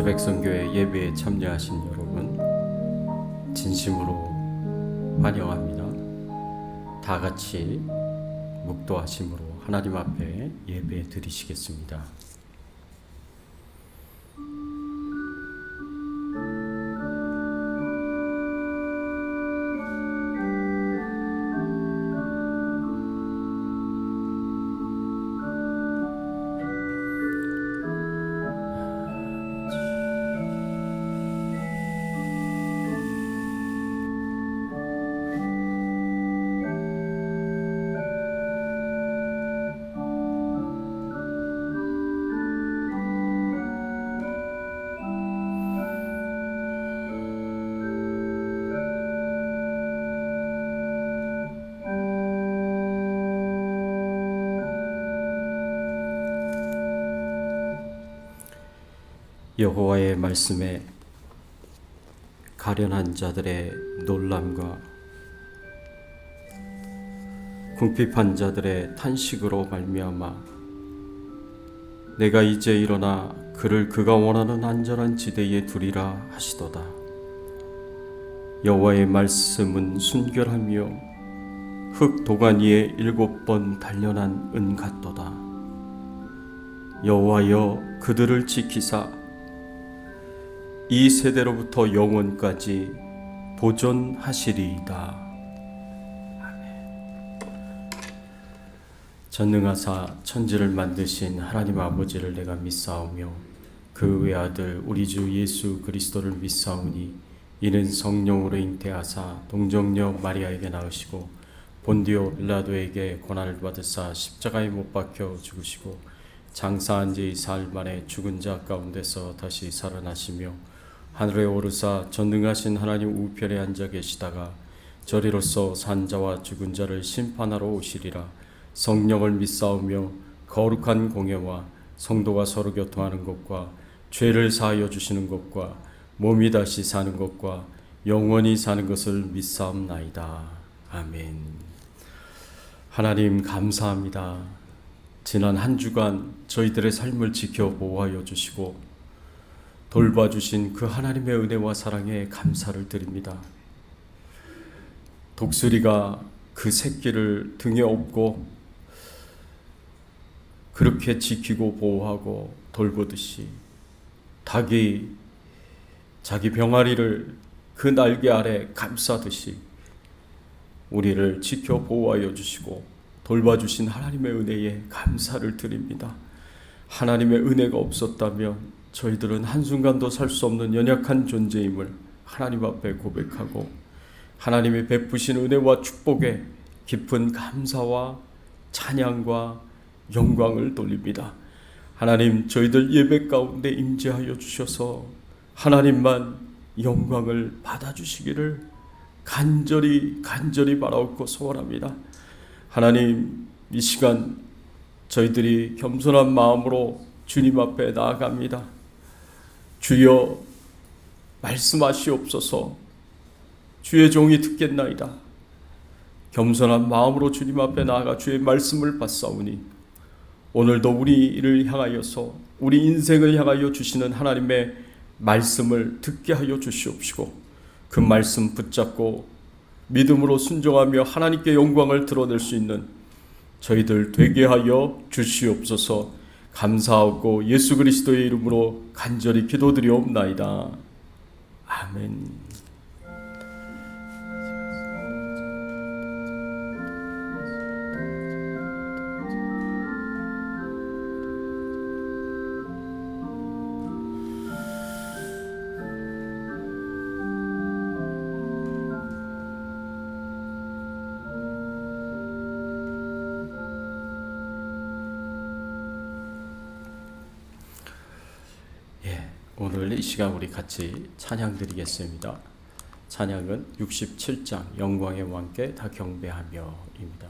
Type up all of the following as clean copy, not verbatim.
주백성교회 예배에 참여하신 여러분 진심으로 환영합니다. 다 같이 묵도하심으로 하나님 앞에 예배 드리시겠습니다. 여호와의 말씀에 가련한 자들의 놀람과 궁핍한 자들의 탄식으로 말미암아 내가 이제 일어나 그를 그가 원하는 안전한 지대에 두리라 하시도다. 여호와의 말씀은 순결하며 흙 도간 위에 7번 단련한 은 같도다. 여호와여 그들을 지키사 이 세대로부터 영원까지 보존하시리이다. 아멘. 전능하사 천지를 만드신 하나님 아버지를 내가 믿사오며 그 외아들 우리 주 예수 그리스도를 믿사오니 이는 성령으로 잉태하사 동정녀 마리아에게 낳으시고 본디오 빌라도에게 고난을 받으사 십자가에 못 박혀 죽으시고 장사한 지 사흘 만에 죽은 자 가운데서 다시 살아나시며 하늘에 오르사 전능하신 하나님 우편에 앉아 계시다가 저리로서 산자와 죽은 자를 심판하러 오시리라. 성령을 믿사오며 거룩한 공예와 성도가 서로 교통하는 것과 죄를 사하여 주시는 것과 몸이 다시 사는 것과 영원히 사는 것을 믿사옵나이다. 아멘. 하나님 감사합니다. 지난 한 주간 저희들의 삶을 지켜 보호하여 주시고 돌봐주신 그 하나님의 은혜와 사랑에 감사를 드립니다. 독수리가 그 새끼를 등에 업고 그렇게 지키고 보호하고 돌보듯이 닭이 자기 병아리를 그 날개 아래 감싸듯이 우리를 지켜 보호하여 주시고 돌봐주신 하나님의 은혜에 감사를 드립니다. 하나님의 은혜가 없었다면 저희들은 한순간도 살 수 없는 연약한 존재임을 하나님 앞에 고백하고 하나님이 베푸신 은혜와 축복에 깊은 감사와 찬양과 영광을 돌립니다. 하나님 저희들 예배 가운데 임재하여 주셔서 하나님만 영광을 받아주시기를 간절히 바라옵고 소원합니다. 하나님 이 시간 저희들이 겸손한 마음으로 주님 앞에 나아갑니다. 주여 말씀하시옵소서. 주의 종이 듣겠나이다. 겸손한 마음으로 주님 앞에 나아가 주의 말씀을 받사오니 오늘도 우리를 향하여서 우리 인생을 향하여 주시는 하나님의 말씀을 듣게 하여 주시옵시고 그 말씀 붙잡고 믿음으로 순종하며 하나님께 영광을 드러낼 수 있는 저희들 되게 하여 주시옵소서. 감사하고 예수 그리스도의 이름으로 간절히 기도드리옵나이다. 아멘. 오늘 이 시간 우리 같이 찬양 드리겠습니다. 찬양은 67장 영광의 왕께 다 경배하며입니다.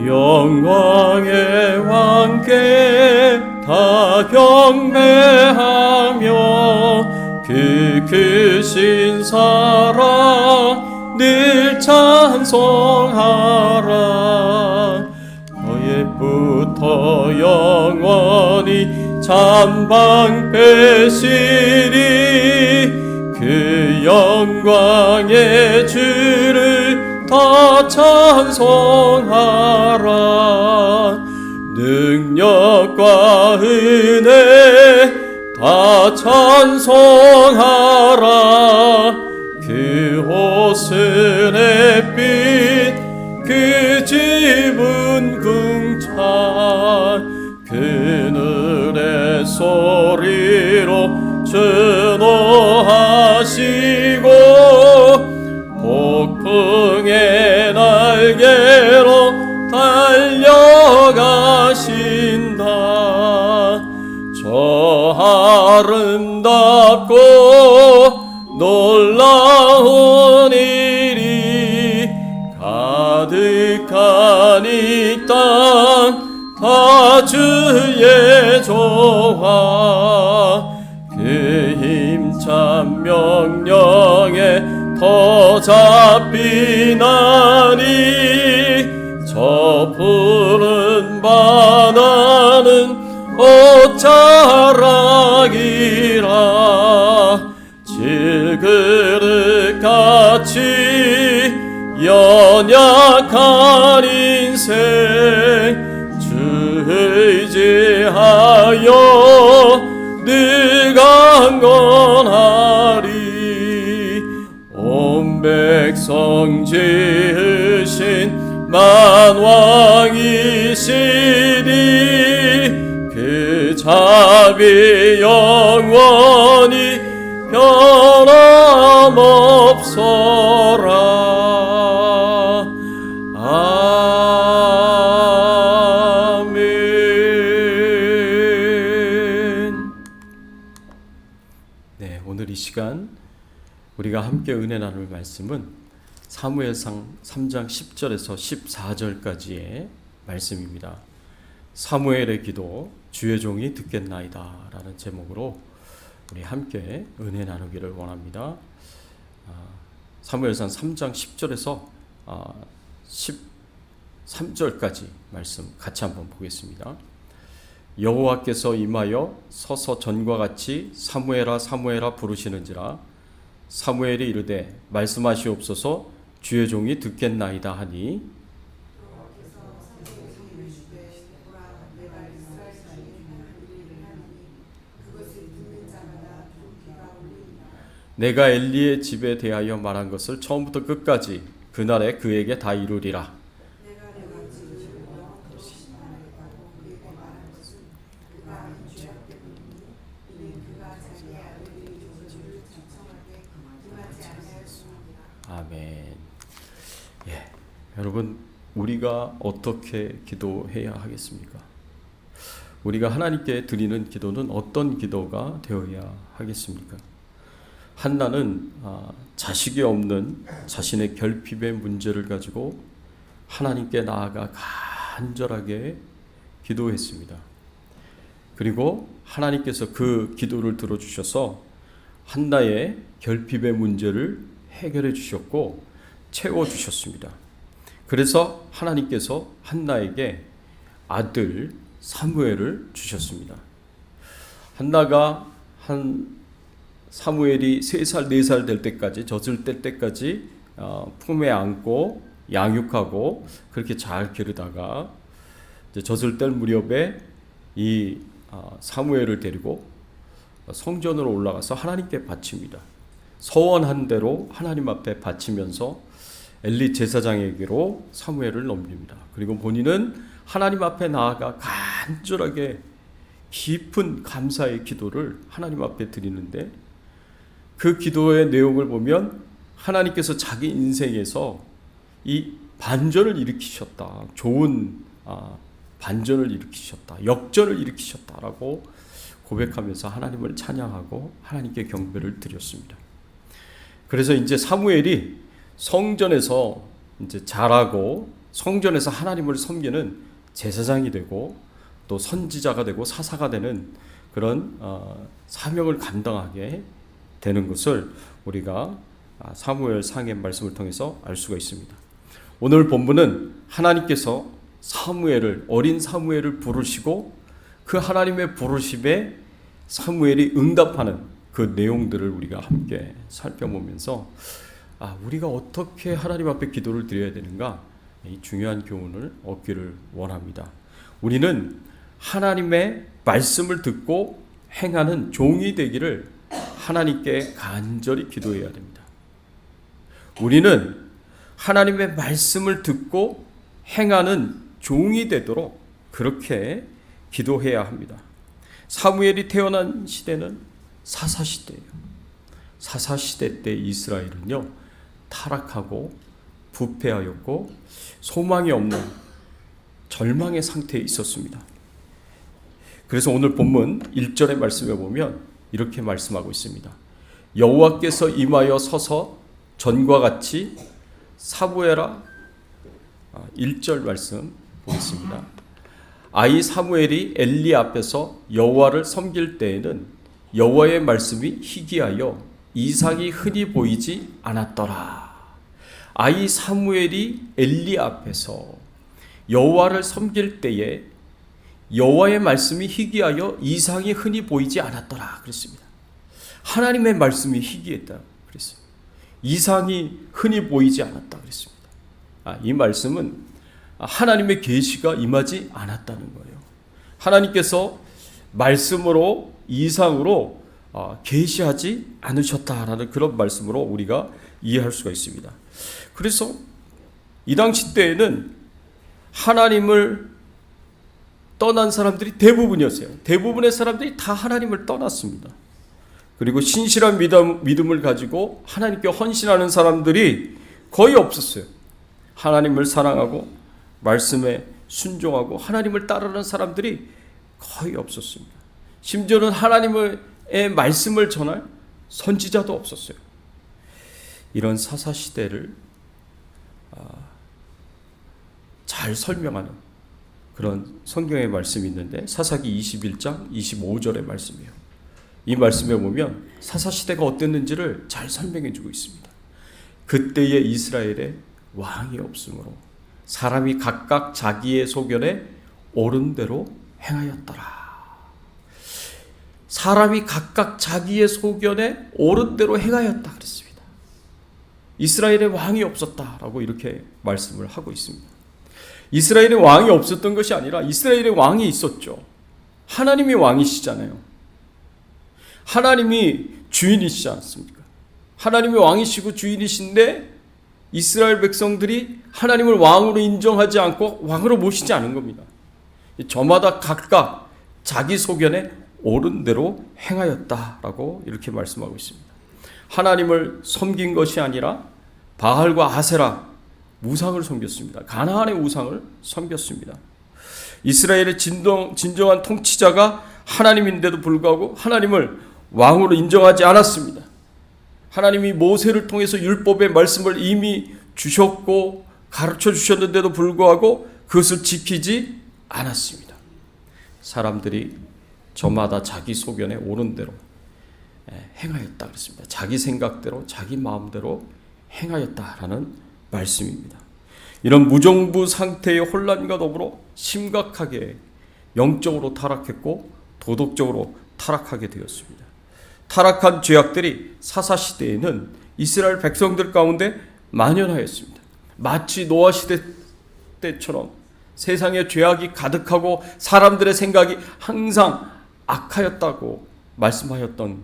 영광의 왕께 다 다 경배하며 그 크신 사랑 늘 찬송하라. 너예부터 영원히 찬방 빼시리. 그 영광의 주를 다 찬송하라. 능력과 은혜 다 찬송하라. 그 옷은 햇빛 그 집은 궁창 그늘의 소리로 준호하시고 폭풍의 날개로 달려가신다. 저 아름답고 놀라운 일이 가득한 이 땅 다 주의 조화. 그 힘찬 명령에 더 잡히나니 저 푸른 바다는 옷자락이라. 질그릇같이 연약한 인생 주 의지하여 늘 강건하리. 온 백성 지으신 만왕이시니 그 자비 영원히 변함없어라. 아멘. 네, 오늘 이 시간 우리가 함께 은혜 나눌 말씀은 사무엘상 3장 10절에서 14절까지의 말씀입니다. 사무엘의 기도 주의 종이 듣겠나이다 라는 제목으로 우리 함께 은혜 나누기를 원합니다. 사무엘상 3장 10절에서 13절까지 말씀 같이 한번 보겠습니다. 여호와께서 임하여 서서 전과 같이 사무엘아 사무엘아 부르시는지라. 사무엘이 이르되 말씀하시옵소서 주의 종이 듣겠나이다 하니 내가 엘리의 집에 대하여 말한 것을 처음부터 끝까지 그날에 그에게 다 이루리라. 아멘. 예, 여러분 우리가 어떻게 기도해야 하겠습니까? 우리가 하나님께 드리는 기도는 어떤 기도가 되어야 하겠습니까? 한나는 자식이 없는 자신의 결핍의 문제를 가지고 하나님께 나아가 간절하게 기도했습니다. 그리고 하나님께서 그 기도를 들어주셔서 한나의 결핍의 문제를 해결해 주셨고 채워주셨습니다. 그래서 하나님께서 한나에게 아들 사무엘을 주셨습니다. 한나가 사무엘이 3살, 4살 될 때까지 젖을 뗄 때까지 품에 안고 양육하고 그렇게 잘 기르다가 이제 젖을 뗄 무렵에 이 사무엘을 데리고 성전으로 올라가서 하나님께 바칩니다. 서원한 대로 하나님 앞에 바치면서 엘리 제사장에게로 사무엘을 넘깁니다. 그리고 본인은 하나님 앞에 나아가 간절하게 깊은 감사의 기도를 하나님 앞에 드리는데 그 기도의 내용을 보면 하나님께서 자기 인생에서 이 반전을 일으키셨다. 좋은 반전을 일으키셨다. 역전을 일으키셨다라고 고백하면서 하나님을 찬양하고 하나님께 경배를 드렸습니다. 그래서 이제 사무엘이 성전에서 이제 자라고 성전에서 하나님을 섬기는 제사장이 되고 또 또 선지자가 되고 사사가 되는 그런 사명을 감당하게 되는 것을 우리가 사무엘상의 말씀을 통해서 알 수가 있습니다. 오늘 본문은 하나님께서 어린 사무엘을 부르시고 그 하나님의 부르심에 사무엘이 응답하는 그 내용들을 우리가 함께 살펴보면서 우리가 어떻게 하나님 앞에 기도를 드려야 되는가, 이 중요한 교훈을 얻기를 원합니다. 우리는 하나님의 말씀을 듣고 행하는 종이 되기를 하나님께 간절히 기도해야 됩니다. 우리는 하나님의 말씀을 듣고 행하는 종이 되도록 그렇게 기도해야 합니다. 사무엘이 태어난 시대는 사사시대예요. 사사시대 때 이스라엘은요, 타락하고 부패하였고 소망이 없는 절망의 상태에 있었습니다. 그래서 오늘 본문 1절의 말씀에 보면 이렇게 말씀하고 있습니다. 여호와께서 임하여 서서 전과 같이 사무엘아, 1절 말씀 보겠습니다. 아이 사무엘이 엘리 앞에서 여호와를 섬길 때에는 여호와의 말씀이 희귀하여 이상이 흔히 보이지 않았더라. 아이 사무엘이 엘리 앞에서 여호와를 섬길 때에 여호와의 말씀이 희귀하여 이상이 흔히 보이지 않았더라 그랬습니다. 하나님의 말씀이 희귀했다 그랬어요. 이상이 흔히 보이지 않았다 그랬습니다. 이 말씀은 하나님의 계시가 임하지 않았다는 거예요. 하나님께서 말씀으로 이상으로 계시하지 않으셨다라는 그런 말씀으로 우리가 이해할 수가 있습니다. 그래서 이 당시 때에는 하나님을 떠난 사람들이 대부분이었어요. 대부분의 사람들이 다 하나님을 떠났습니다. 그리고 신실한 믿음을 가지고 하나님께 헌신하는 사람들이 거의 없었어요. 하나님을 사랑하고 말씀에 순종하고 하나님을 따르는 사람들이 거의 없었습니다. 심지어는 하나님의 말씀을 전할 선지자도 없었어요. 이런 사사시대를 잘 설명하는 그런 성경의 말씀이 있는데 사사기 21장 25절의 말씀이에요. 이 말씀에 보면 사사시대가 어땠는지를 잘 설명해 주고 있습니다. 그때의 이스라엘에 왕이 없으므로 사람이 각각 자기의 소견에 옳은 대로 행하였더라. 사람이 각각 자기의 소견에 옳은 대로 행하였다 그랬습니다. 이스라엘에 왕이 없었다라고 이렇게 말씀을 하고 있습니다. 이스라엘에 왕이 없었던 것이 아니라 이스라엘에 왕이 있었죠. 하나님이 왕이시잖아요. 하나님이 주인이시지 않습니까? 하나님이 왕이시고 주인이신데 이스라엘 백성들이 하나님을 왕으로 인정하지 않고 왕으로 모시지 않은 겁니다. 저마다 각각 자기 소견에 옳은 대로 행하였다라고 이렇게 말씀하고 있습니다. 하나님을 섬긴 것이 아니라 바알과 아세라 우상을 섬겼습니다. 가나안의 우상을 섬겼습니다. 이스라엘의 진정한 통치자가 하나님인데도 불구하고 하나님을 왕으로 인정하지 않았습니다. 하나님이 모세를 통해서 율법의 말씀을 이미 주셨고 가르쳐 주셨는데도 불구하고 그것을 지키지 않았습니다. 사람들이 저마다 자기 소견에 옳은 대로 행하였다 그랬습니다. 자기 생각대로 자기 마음대로 행하였다라는 말씀입니다. 이런 무정부 상태의 혼란과 더불어 심각하게 영적으로 타락했고 도덕적으로 타락하게 되었습니다. 타락한 죄악들이 사사시대에는 이스라엘 백성들 가운데 만연하였습니다. 마치 노아 시대 때처럼 세상에 죄악이 가득하고 사람들의 생각이 항상 악하였다고 말씀하였던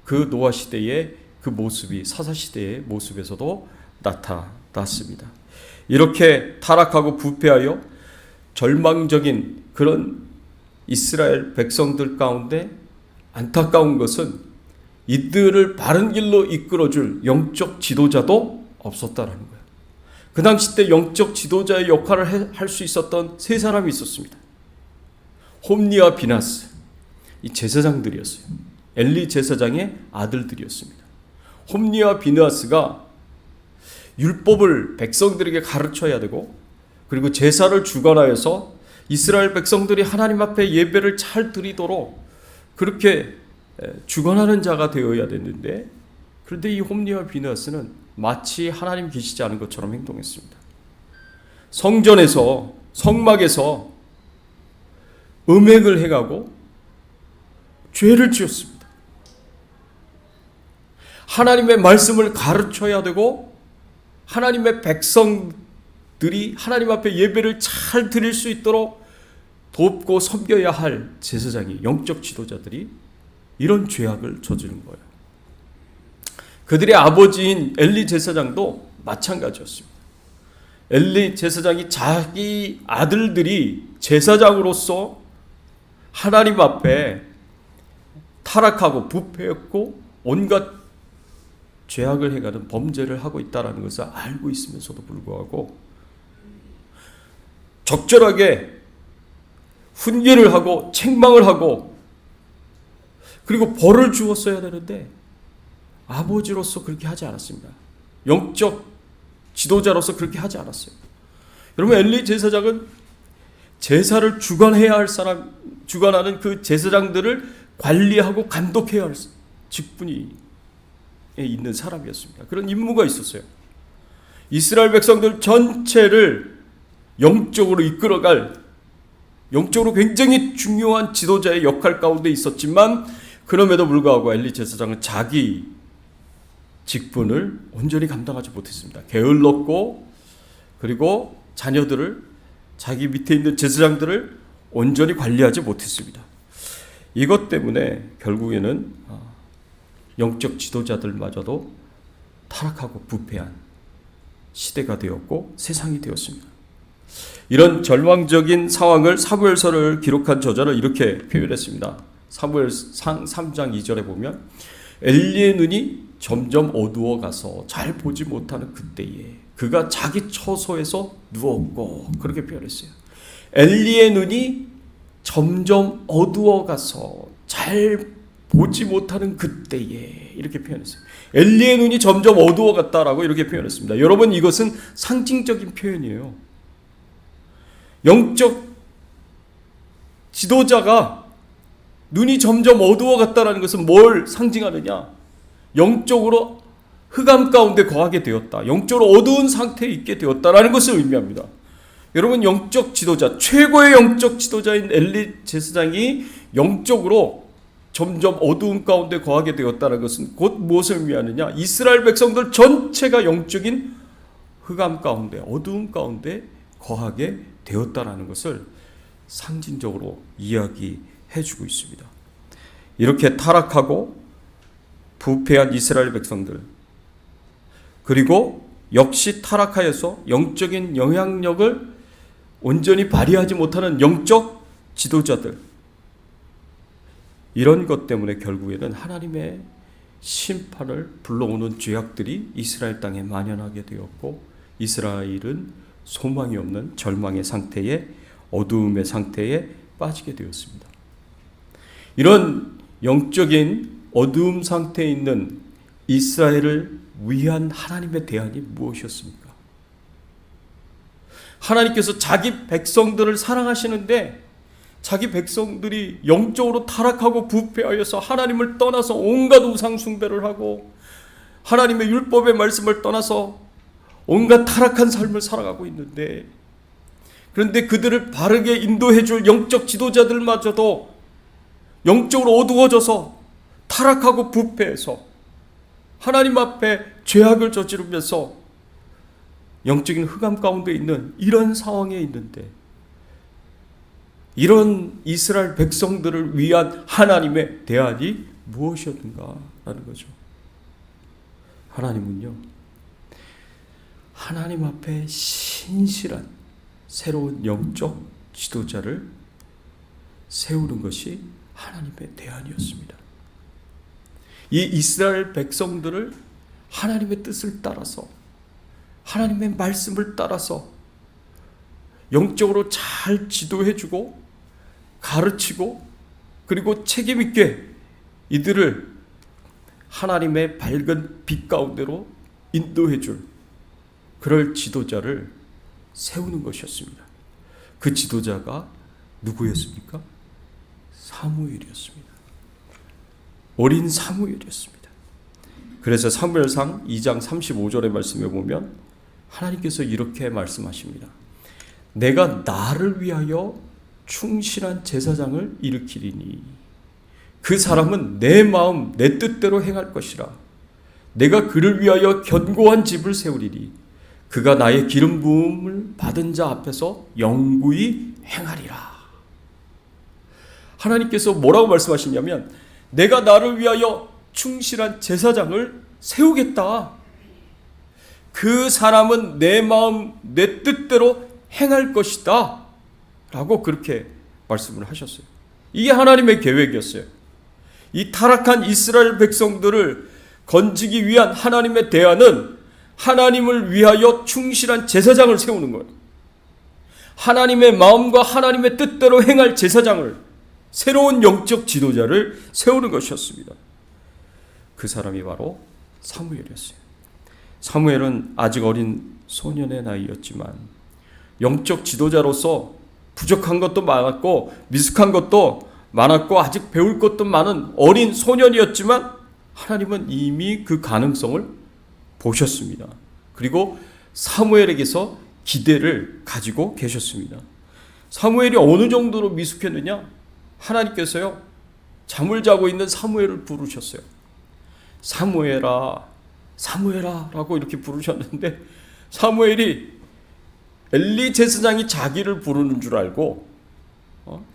그 노아 시대의 그 모습이 사사시대의 모습에서도 나타났습니다. 이렇게 타락하고 부패하여 절망적인 그런 이스라엘 백성들 가운데 안타까운 것은 이들을 바른 길로 이끌어줄 영적 지도자도 없었다라는 거예요. 그 당시 때 영적 지도자의 역할을 할 수 있었던 세 사람이 있었습니다. 홈니와 비나스, 이 제사장들이었어요. 엘리 제사장의 아들들이었습니다. 홈니와 비나스가 율법을 백성들에게 가르쳐야 되고 그리고 제사를 주관하여서 이스라엘 백성들이 하나님 앞에 예배를 잘 드리도록 그렇게 주관하는 자가 되어야 됐는데, 그런데 이 홈리와 비느하스는 마치 하나님 계시지 않은 것처럼 행동했습니다. 성전에서, 성막에서 음행을 해가고 죄를 지었습니다. 하나님의 말씀을 가르쳐야 되고 하나님의 백성들이 하나님 앞에 예배를 잘 드릴 수 있도록 돕고 섬겨야 할 제사장이, 영적 지도자들이 이런 죄악을 저지른 거예요. 그들의 아버지인 엘리 제사장도 마찬가지였습니다. 엘리 제사장이 자기 아들들이 제사장으로서 하나님 앞에 타락하고 부패했고 온갖 죄악을 해가는 범죄를 하고 있다는 것을 알고 있으면서도 불구하고 적절하게 훈계를 하고 책망을 하고 그리고 벌을 주었어야 되는데 아버지로서 그렇게 하지 않았습니다. 영적 지도자로서 그렇게 하지 않았어요. 여러분, 엘리 제사장은 제사를 주관해야 할 사람, 주관하는 그 제사장들을 관리하고 감독해야 할 직분이 있는 사람이었습니다. 그런 임무가 있었어요. 이스라엘 백성들 전체를 영적으로 이끌어갈, 영적으로 굉장히 중요한 지도자의 역할 가운데 있었지만 그럼에도 불구하고 엘리 제사장은 자기 직분을 온전히 감당하지 못했습니다. 게을렀고 그리고 자녀들을, 자기 밑에 있는 제사장들을 온전히 관리하지 못했습니다. 이것 때문에 결국에는 영적 지도자들마저도 타락하고 부패한 시대가 되었고 세상이 되었습니다. 이런 절망적인 상황을 사무엘서를 기록한 저자는 이렇게 표현했습니다. 사무엘상 3장 2절에 보면 엘리의 눈이 점점 어두워 가서 잘 보지 못하는 그때에 그가 자기 처소에서 누웠고, 그렇게 표현했어요. 엘리의 눈이 점점 어두워 가서 잘 보지 못하는 그때에, 이렇게 표현했어요. 엘리의 눈이 점점 어두워 갔다라고 이렇게 표현했습니다. 여러분, 이것은 상징적인 표현이에요. 영적 지도자가 눈이 점점 어두워 갔다라는 것은 뭘 상징하느냐? 영적으로 흑암 가운데 거하게 되었다. 영적으로 어두운 상태에 있게 되었다라는 것을 의미합니다. 여러분, 영적 지도자, 최고의 영적 지도자인 엘리 제사장이 영적으로 점점 어두운 가운데 거하게 되었다는 것은 곧 무엇을 의미하느냐? 이스라엘 백성들 전체가 영적인 흑암 가운데, 어두운 가운데 거하게 되었다라는 것을 상징적으로 이야기해주고 있습니다. 이렇게 타락하고 부패한 이스라엘 백성들, 그리고 역시 타락하여서 영적인 영향력을 온전히 발휘하지 못하는 영적 지도자들, 이런 것 때문에 결국에는 하나님의 심판을 불러오는 죄악들이 이스라엘 땅에 만연하게 되었고, 이스라엘은 소망이 없는 절망의 상태에, 어두움의 상태에 빠지게 되었습니다. 이런 영적인 어두움 상태에 있는 이스라엘을 위한 하나님의 대안이 무엇이었습니까? 하나님께서 자기 백성들을 사랑하시는데 자기 백성들이 영적으로 타락하고 부패하여서 하나님을 떠나서 온갖 우상 숭배를 하고 하나님의 율법의 말씀을 떠나서 온갖 타락한 삶을 살아가고 있는데, 그런데 그들을 바르게 인도해 줄 영적 지도자들마저도 영적으로 어두워져서 타락하고 부패해서 하나님 앞에 죄악을 저지르면서 영적인 흑암 가운데 있는 이런 상황에 있는데, 이런 이스라엘 백성들을 위한 하나님의 대안이 무엇이었는가라는 거죠. 하나님은요, 하나님 앞에 신실한 새로운 영적 지도자를 세우는 것이 하나님의 대안이었습니다. 이 이스라엘 백성들을 하나님의 뜻을 따라서, 하나님의 말씀을 따라서 영적으로 잘 지도해주고 가르치고 그리고 책임있게 이들을 하나님의 밝은 빛 가운데로 인도해줄 그럴 지도자를 세우는 것이었습니다. 그 지도자가 누구였습니까? 사무엘이었습니다. 어린 사무엘이었습니다. 그래서 사무엘상 2장 35절의 말씀에 보면 하나님께서 이렇게 말씀하십니다. 내가 나를 위하여 충실한 제사장을 일으키리니 그 사람은 내 마음 내 뜻대로 행할 것이라. 내가 그를 위하여 견고한 집을 세우리니 그가 나의 기름 부음을 받은 자 앞에서 영구히 행하리라. 하나님께서 뭐라고 말씀하시냐면 내가 나를 위하여 충실한 제사장을 세우겠다. 그 사람은 내 마음 내 뜻대로 행할 것이다 라고 그렇게 말씀을 하셨어요. 이게 하나님의 계획이었어요. 이 타락한 이스라엘 백성들을 건지기 위한 하나님의 대안은 하나님을 위하여 충실한 제사장을 세우는 거예요. 하나님의 마음과 하나님의 뜻대로 행할 제사장을, 새로운 영적 지도자를 세우는 것이었습니다. 그 사람이 바로 사무엘이었어요. 사무엘은 아직 어린 소년의 나이였지만 영적 지도자로서 부족한 것도 많았고 미숙한 것도 많았고 아직 배울 것도 많은 어린 소년이었지만 하나님은 이미 그 가능성을 보셨습니다. 그리고 사무엘에게서 기대를 가지고 계셨습니다. 사무엘이 어느 정도로 미숙했느냐? 하나님께서요, 잠을 자고 있는 사무엘을 부르셨어요. 사무엘아, 사무엘아 라고 이렇게 부르셨는데 사무엘이 엘리 제사장이 자기를 부르는 줄 알고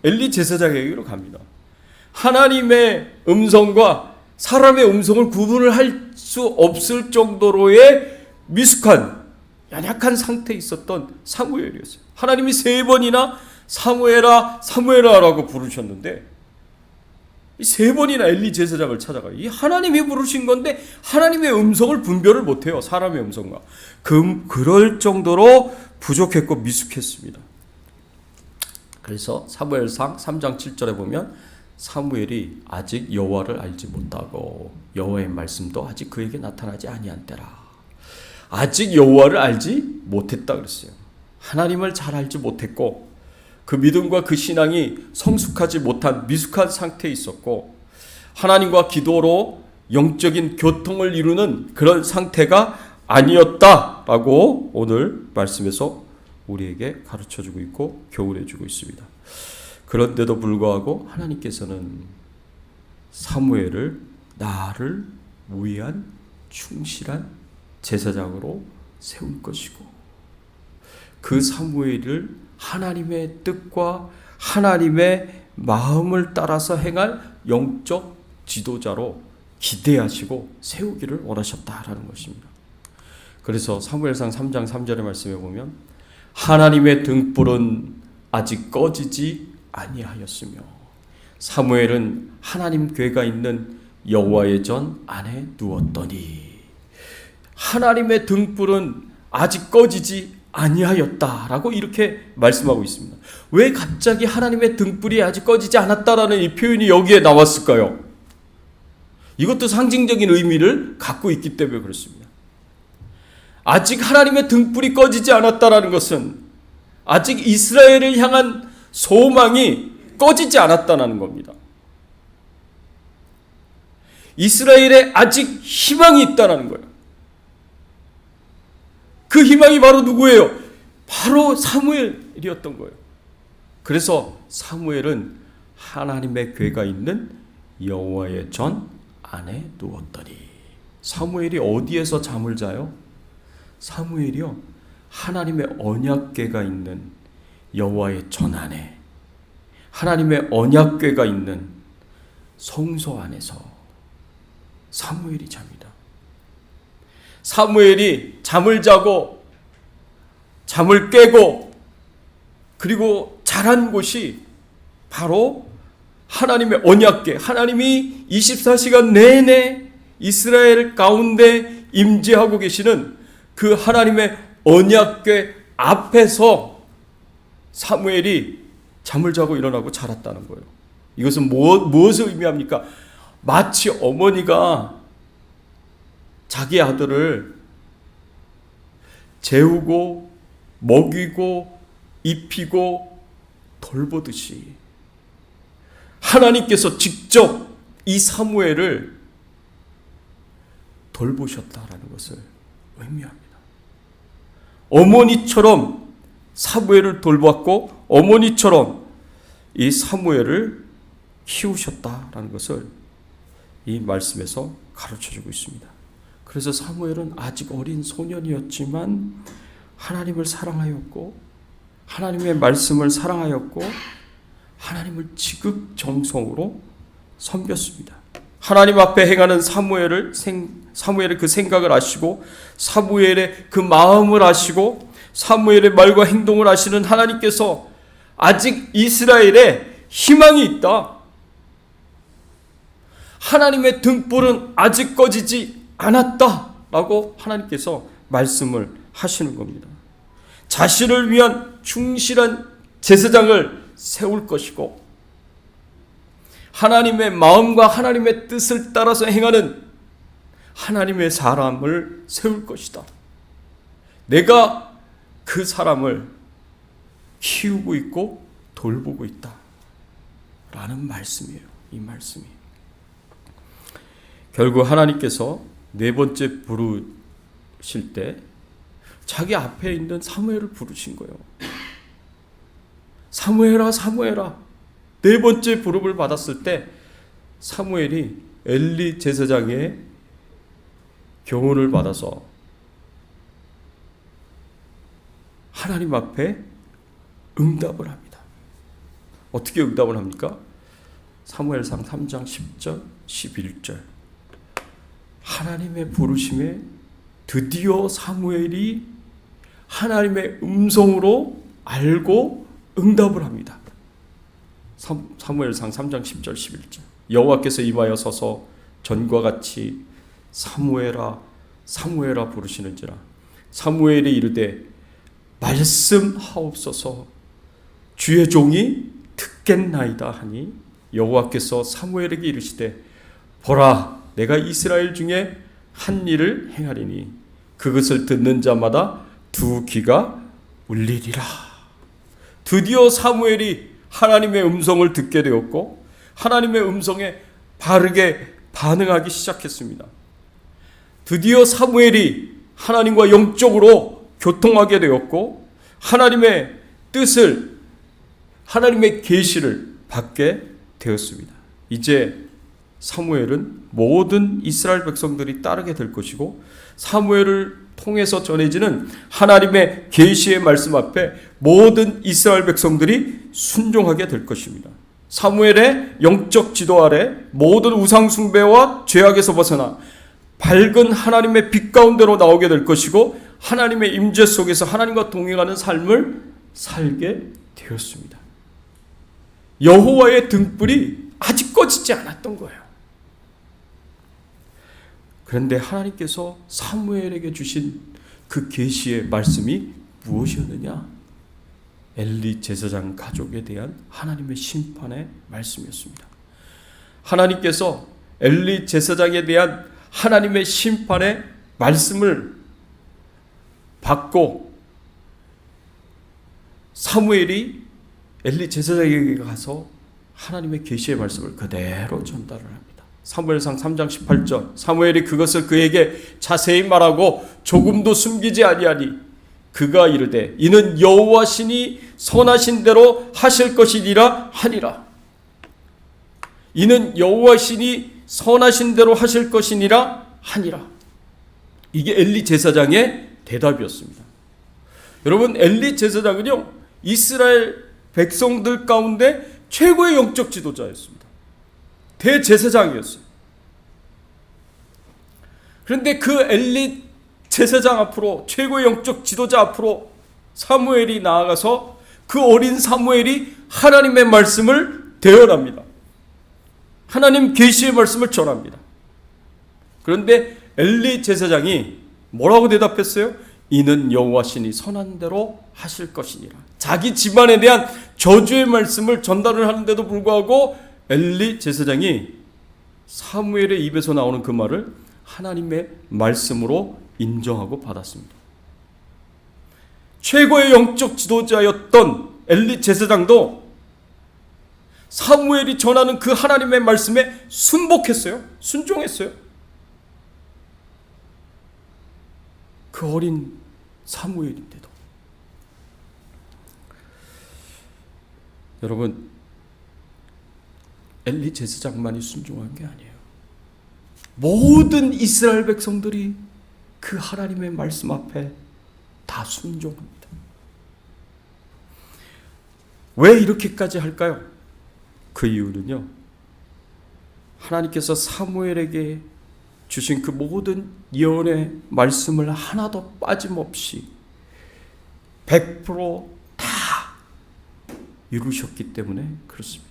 엘리 제사장에게로 갑니다. 하나님의 음성과 사람의 음성을 구분을 할 수 없을 정도로의 미숙한 연약한 상태에 있었던 사무엘이었어요. 하나님이 3번이나 사무엘아 사무엘아 라고 부르셨는데 이 3번이나 엘리 제사장을 찾아가요. 이 하나님이 부르신 건데 하나님의 음성을 분별을 못해요. 사람의 음성과. 그럴 정도로 부족했고 미숙했습니다. 그래서 사무엘상 3장 7절에 보면 사무엘이 아직 여호와를 알지 못하고 여호와의 말씀도 아직 그에게 나타나지 아니한 때라. 아직 여호와를 알지 못했다 그랬어요. 하나님을 잘 알지 못했고 그 믿음과 그 신앙이 성숙하지 못한 미숙한 상태에 있었고 하나님과 기도로 영적인 교통을 이루는 그런 상태가 아니었다라고 오늘 말씀에서 우리에게 가르쳐주고 있고 교훈해주고 있습니다. 그런데도 불구하고 하나님께서는 사무엘을 나를 위한 충실한 제사장으로 세울 것이고 그 사무엘을 하나님의 뜻과 하나님의 마음을 따라서 행할 영적 지도자로 기대하시고 세우기를 원하셨다라는 것입니다. 그래서 사무엘상 3장 3절의 말씀에 보면 하나님의 등불은 아직 꺼지지 아니하였으며 사무엘은 하나님 궤가 있는 여호와의 전 안에 누웠더니 하나님의 등불은 아직 꺼지지 아니하였다라고 이렇게 말씀하고 있습니다. 왜 갑자기 하나님의 등불이 아직 꺼지지 않았다라는 이 표현이 여기에 나왔을까요? 이것도 상징적인 의미를 갖고 있기 때문에 그렇습니다. 아직 하나님의 등불이 꺼지지 않았다라는 것은 아직 이스라엘을 향한 소망이 꺼지지 않았다는 겁니다. 이스라엘에 아직 희망이 있다는 거예요. 그 희망이 바로 누구예요? 바로 사무엘이었던 거예요. 그래서 사무엘은 하나님의 궤가 있는 여호와의 전 안에 누웠더니 사무엘이 어디에서 잠을 자요? 사무엘이요, 하나님의 언약궤가 있는 여호와의 전 안에, 하나님의 언약궤가 있는 성소 안에서 사무엘이 잡니다. 사무엘이 잠을 자고 잠을 깨고 그리고 자란 곳이 바로 하나님의 언약궤, 하나님이 24시간 내내 이스라엘 가운데 임재하고 계시는 그 하나님의 언약궤 앞에서 사무엘이 잠을 자고 일어나고 자랐다는 거예요. 이것은 무엇을 의미합니까? 마치 어머니가 자기 아들을 재우고 먹이고 입히고 돌보듯이 하나님께서 직접 이 사무엘을 돌보셨다라는 것을 의미합니다. 어머니처럼 사무엘을 돌봤고 어머니처럼 이 사무엘을 키우셨다라는 것을 이 말씀에서 가르쳐주고 있습니다. 그래서 사무엘은 아직 어린 소년이었지만 하나님을 사랑하였고 하나님의 말씀을 사랑하였고 하나님을 지극정성으로 섬겼습니다. 하나님 앞에 행하는 사무엘의 그 생각을 아시고 사무엘의 그 마음을 아시고 사무엘의 말과 행동을 아시는 하나님께서 아직 이스라엘에 희망이 있다. 하나님의 등불은 아직 꺼지지 않았다라고 하나님께서 말씀을 하시는 겁니다. 자신을 위한 충실한 제사장을 세울 것이고 하나님의 마음과 하나님의 뜻을 따라서 행하는 하나님의 사람을 세울 것이다. 내가 그 사람을 키우고 있고 돌보고 있다 라는 말씀이에요. 이 말씀이 결국 하나님께서 네 번째 부르실 때 자기 앞에 있는 사무엘을 부르신 거예요. 사무엘아 사무엘아. 네 번째 부름을 받았을 때 사무엘이 엘리 제사장의 교훈을 받아서 하나님 앞에 응답을 합니다. 어떻게 응답을 합니까? 사무엘상 3장 10절 11절 하나님의 부르심에 드디어 사무엘이 하나님의 음성으로 알고 응답을 합니다. 사무엘상 3장 10절 11절 여호와께서 임하여 서서 전과 같이 사무엘아 사무엘아 부르시는지라 사무엘이 이르되 말씀하옵소서 주의 종이 듣겠나이다 하니 여호와께서 사무엘에게 이르시되 보라 내가 이스라엘 중에 한 일을 행하리니 그것을 듣는 자마다 두 귀가 울리리라. 드디어 사무엘이 하나님의 음성을 듣게 되었고 하나님의 음성에 바르게 반응하기 시작했습니다. 드디어 사무엘이 하나님과 영적으로 교통하게 되었고 하나님의 뜻을 하나님의 계시를 받게 되었습니다. 이제 사무엘은 모든 이스라엘 백성들이 따르게 될 것이고 사무엘을 통해서 전해지는 하나님의 계시의 말씀 앞에 모든 이스라엘 백성들이 순종하게 될 것입니다. 사무엘의 영적 지도 아래 모든 우상 숭배와 죄악에서 벗어나 밝은 하나님의 빛 가운데로 나오게 될 것이고 하나님의 임재 속에서 하나님과 동행하는 삶을 살게 되었습니다. 여호와의 등불이 아직 꺼지지 않았던 거예요. 그런데 하나님께서 사무엘에게 주신 그 계시의 말씀이 무엇이었느냐? 엘리 제사장 가족에 대한 하나님의 심판의 말씀이었습니다. 하나님께서 엘리 제사장에 대한 하나님의 심판의 말씀을 받고 사무엘이 엘리 제사장에게 가서 하나님의 계시의 말씀을 그대로 전달을 합니다. 사무엘상 3장 18절 사무엘이 그것을 그에게 자세히 말하고 조금도 숨기지 아니하니 그가 이르되 이는 여호와 신이 선하신 대로 하실 것이니라 하니라. 이는 여호와 신이 선하신 대로 하실 것이니라 하니라. 이게 엘리 제사장의 대답이었습니다. 여러분 엘리 제사장은요 이스라엘 백성들 가운데 최고의 영적 지도자였습니다. 대제사장이었어요. 그런데 그 엘리 제사장 앞으로 최고의 영적 지도자 앞으로 사무엘이 나아가서 그 어린 사무엘이 하나님의 말씀을 대언합니다. 하나님 계시의 말씀을 전합니다. 그런데 엘리 제사장이 뭐라고 대답했어요? 이는 여호와 신이 선한 대로 하실 것이니라. 자기 집안에 대한 저주의 말씀을 전달을 하는데도 불구하고 엘리 제사장이 사무엘의 입에서 나오는 그 말을 하나님의 말씀으로 인정하고 받았습니다. 최고의 영적 지도자였던 엘리 제사장도 사무엘이 전하는 그 하나님의 말씀에 순복했어요. 순종했어요. 그 어린 사무엘인데도. 여러분, 엘리 제사장만이 순종한 게 아니에요. 모든 이스라엘 백성들이 그 하나님의 말씀 앞에 다 순종합니다. 왜 이렇게까지 할까요? 그 이유는요, 하나님께서 사무엘에게 주신 그 모든 예언의 말씀을 하나도 빠짐없이 100%다 이루셨기 때문에 그렇습니다.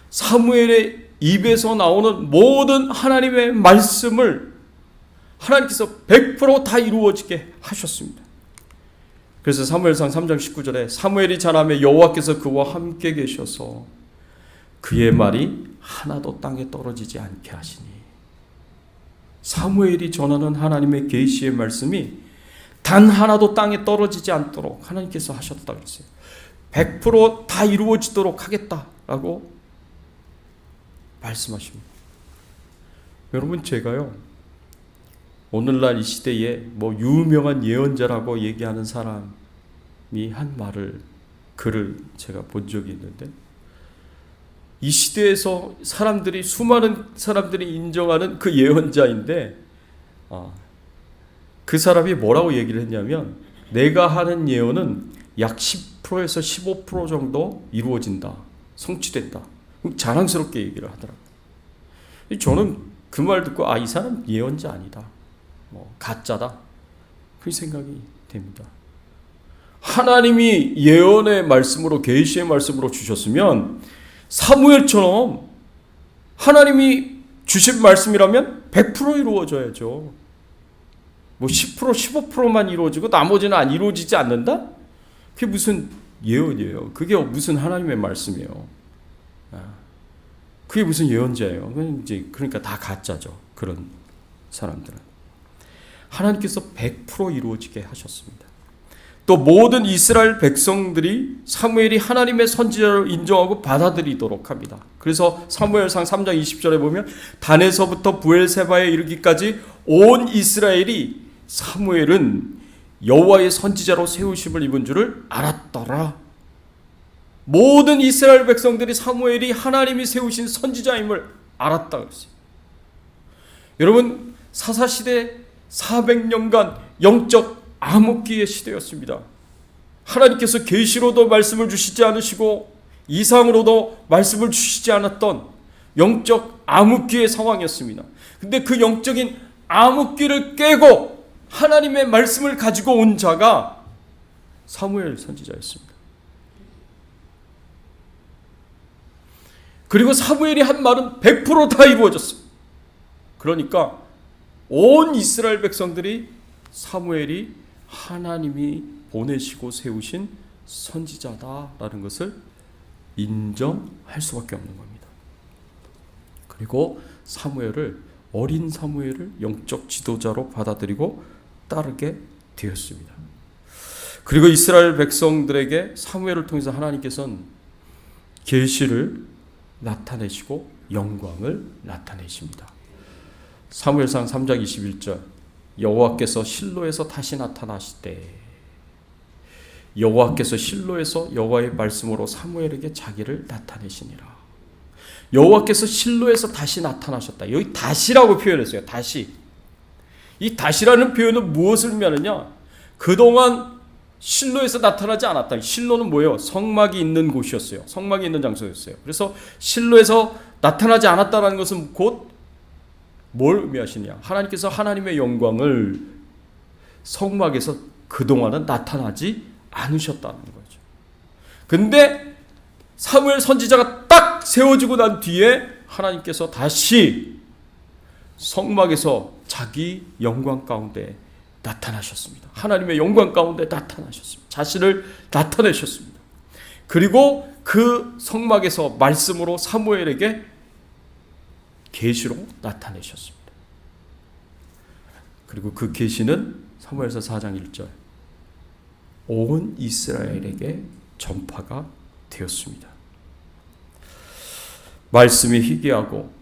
사무엘의 입에서 나오는 모든 하나님의 말씀을 하나님께서 100%다 이루어지게 하셨습니다. 그래서 사무엘상 3장 19절에 사무엘이 자라매 여호와께서 그와 함께 계셔서 그의 말이 하나도 땅에 떨어지지 않게 하시니, 사무엘이 전하는 하나님의 계시의 말씀이 단 하나도 땅에 떨어지지 않도록 하나님께서 하셨다 그랬어요. 100%다 이루어지도록 하겠다라고 말씀하십니다. 여러분, 제가요, 오늘날 이 시대에 유명한 예언자라고 얘기하는 사람이 한 글을 제가 본 적이 있는데, 이 시대에서 수많은 사람들이 인정하는 그 예언자인데, 그 사람이 뭐라고 얘기를 했냐면, 내가 하는 예언은 약 10%에서 15% 정도 이루어진다, 성취된다, 자랑스럽게 얘기를 하더라고요. 저는 그 말 듣고 이 사람 예언자 아니다, 가짜다, 그 생각이 됩니다. 하나님이 예언의 말씀으로, 계시의 말씀으로 주셨으면 사무엘처럼 하나님이 주신 말씀이라면 100% 이루어져야죠. 10%, 15%만 이루어지고 나머지는 안 이루어지지 않는다? 그게 무슨 예언이에요? 그게 무슨 하나님의 말씀이에요? 그게 무슨 예언자예요? 그러니까 다 가짜죠. 그런 사람들은. 하나님께서 100% 이루어지게 하셨습니다. 또 모든 이스라엘 백성들이 사무엘이 하나님의 선지자로 인정하고 받아들이도록 합니다. 그래서 사무엘상 3장 20절에 보면 단에서부터 브엘세바에 이르기까지 온 이스라엘이 사무엘은 여호와의 선지자로 세우심을 입은 줄을 알았더라. 모든 이스라엘 백성들이 사무엘이 하나님이 세우신 선지자임을 알았다 그랬어요. 여러분, 사사시대 400년간 영적 암흑기의 시대였습니다. 하나님께서 계시로도 말씀을 주시지 않으시고 이상으로도 말씀을 주시지 않았던 영적 암흑기의 상황이었습니다. 근데 그 영적인 암흑기를 깨고 하나님의 말씀을 가지고 온 자가 사무엘 선지자였습니다. 그리고 사무엘이 한 말은 100% 이루어졌어요. 그러니까 온 이스라엘 백성들이 사무엘이 하나님이 보내시고 세우신 선지자다라는 것을 인정할 수밖에 없는 겁니다. 그리고 어린 사무엘을 영적 지도자로 받아들이고 따르게 되었습니다. 그리고 이스라엘 백성들에게 사무엘을 통해서 하나님께서는 계시를 나타내시고 영광을 나타내십니다. 사무엘상 3장 21절, 여호와께서 실로에서 다시 나타나시되, 여호와께서 실로에서 여호와의 말씀으로 사무엘에게 자기를 나타내시니라. 여호와께서 실로에서 다시 나타나셨다. 여기 다시라고 표현했어요. 다시. 이 다시라는 표현은 무엇을 의미하느냐? 그동안 실로에서 나타나지 않았다. 실로는 뭐예요? 성막이 있는 곳이었어요. 성막이 있는 장소였어요. 그래서 실로에서 나타나지 않았다는 것은 곧 뭘 의미하시냐? 하나님께서 하나님의 영광을 성막에서 그동안은 나타나지 않으셨다는 거죠. 근데 사무엘 선지자가 딱 세워지고 난 뒤에 하나님께서 다시 성막에서 자기 영광 가운데 나타나셨습니다. 하나님의 영광 가운데 나타나셨습니다. 자신을 나타내셨습니다. 그리고 그 성막에서 말씀으로 사무엘에게 계시로 나타내셨습니다. 그리고 그 계시는 사무엘서 4장 1절, 온 이스라엘에게 전파가 되었습니다. 말씀이 희귀하고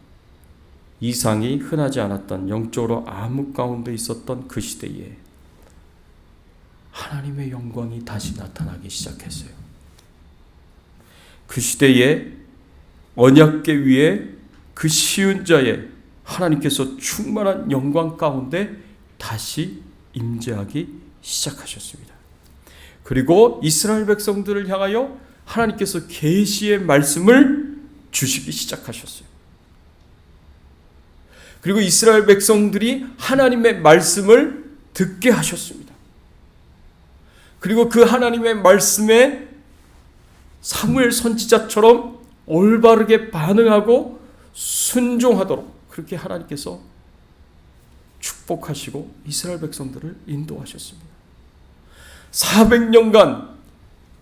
이상이 흔하지 않았던 영적으로 암흑 가운데 있었던 그 시대에 하나님의 영광이 다시 나타나기 시작했어요. 그 시대에 언약궤 위에 그 시은자의 하나님께서 충만한 영광 가운데 다시 임재하기 시작하셨습니다. 그리고 이스라엘 백성들을 향하여 하나님께서 계시의 말씀을 주시기 시작하셨어요. 그리고 이스라엘 백성들이 하나님의 말씀을 듣게 하셨습니다. 그리고 그 하나님의 말씀에 사무엘 선지자처럼 올바르게 반응하고 순종하도록 그렇게 하나님께서 축복하시고 이스라엘 백성들을 인도하셨습니다. 400년간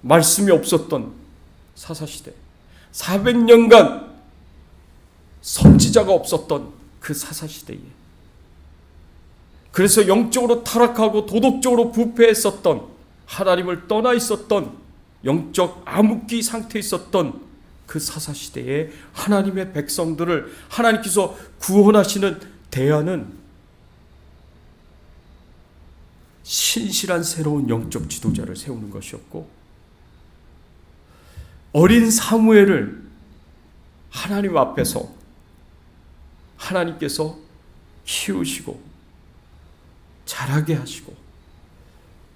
말씀이 없었던 사사시대, 400년간 선지자가 없었던 그 사사시대에, 그래서 영적으로 타락하고 도덕적으로 부패했었던, 하나님을 떠나 있었던, 영적 암흑기 상태에 있었던 그 사사시대에 하나님의 백성들을 하나님께서 구원하시는 대안은 신실한 새로운 영적 지도자를 세우는 것이었고, 어린 사무엘을 하나님 앞에서 하나님께서 키우시고 자라게 하시고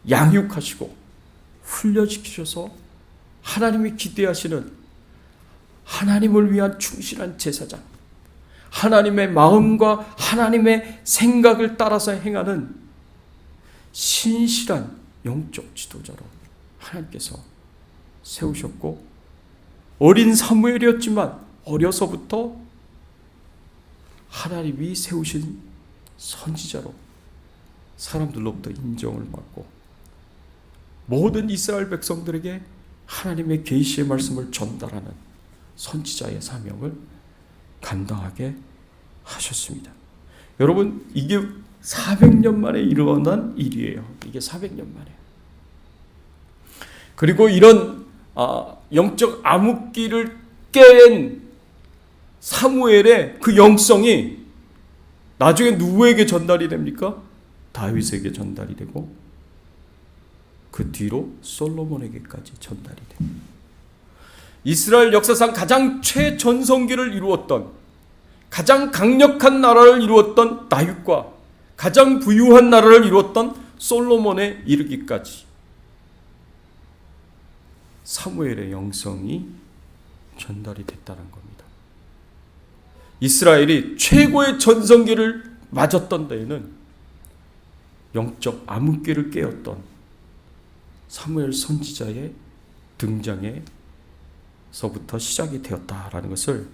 양육하시고 훈련시키셔서 하나님이 기대하시는 하나님을 위한 충실한 제사장, 하나님의 마음과 하나님의 생각을 따라서 행하는 신실한 영적 지도자로 하나님께서 세우셨고, 어린 사무엘이었지만 어려서부터 하나님이 세우신 선지자로 사람들로부터 인정을 받고 모든 이스라엘 백성들에게 하나님의 계시의 말씀을 전달하는 선지자의 사명을 감당하게 하셨습니다. 여러분, 이게 400년 만에 일어난 일이에요. 이게 400년 만에. 그리고 이런 영적 암흑기를 깬 사무엘의 그 영성이 나중에 누구에게 전달이 됩니까? 다윗에게 전달이 되고 그 뒤로 솔로몬에게까지 전달이 됩니다. 이스라엘 역사상 가장 최전성기를 이루었던, 가장 강력한 나라를 이루었던 다윗과 가장 부유한 나라를 이루었던 솔로몬에 이르기까지 사무엘의 영성이 전달이 됐다는 겁니다. 이스라엘이 최고의 전성기를 맞았던 데에는 영적 암흑기를 깨었던 사무엘 선지자의 등장에서부터 시작이 되었다라는 것을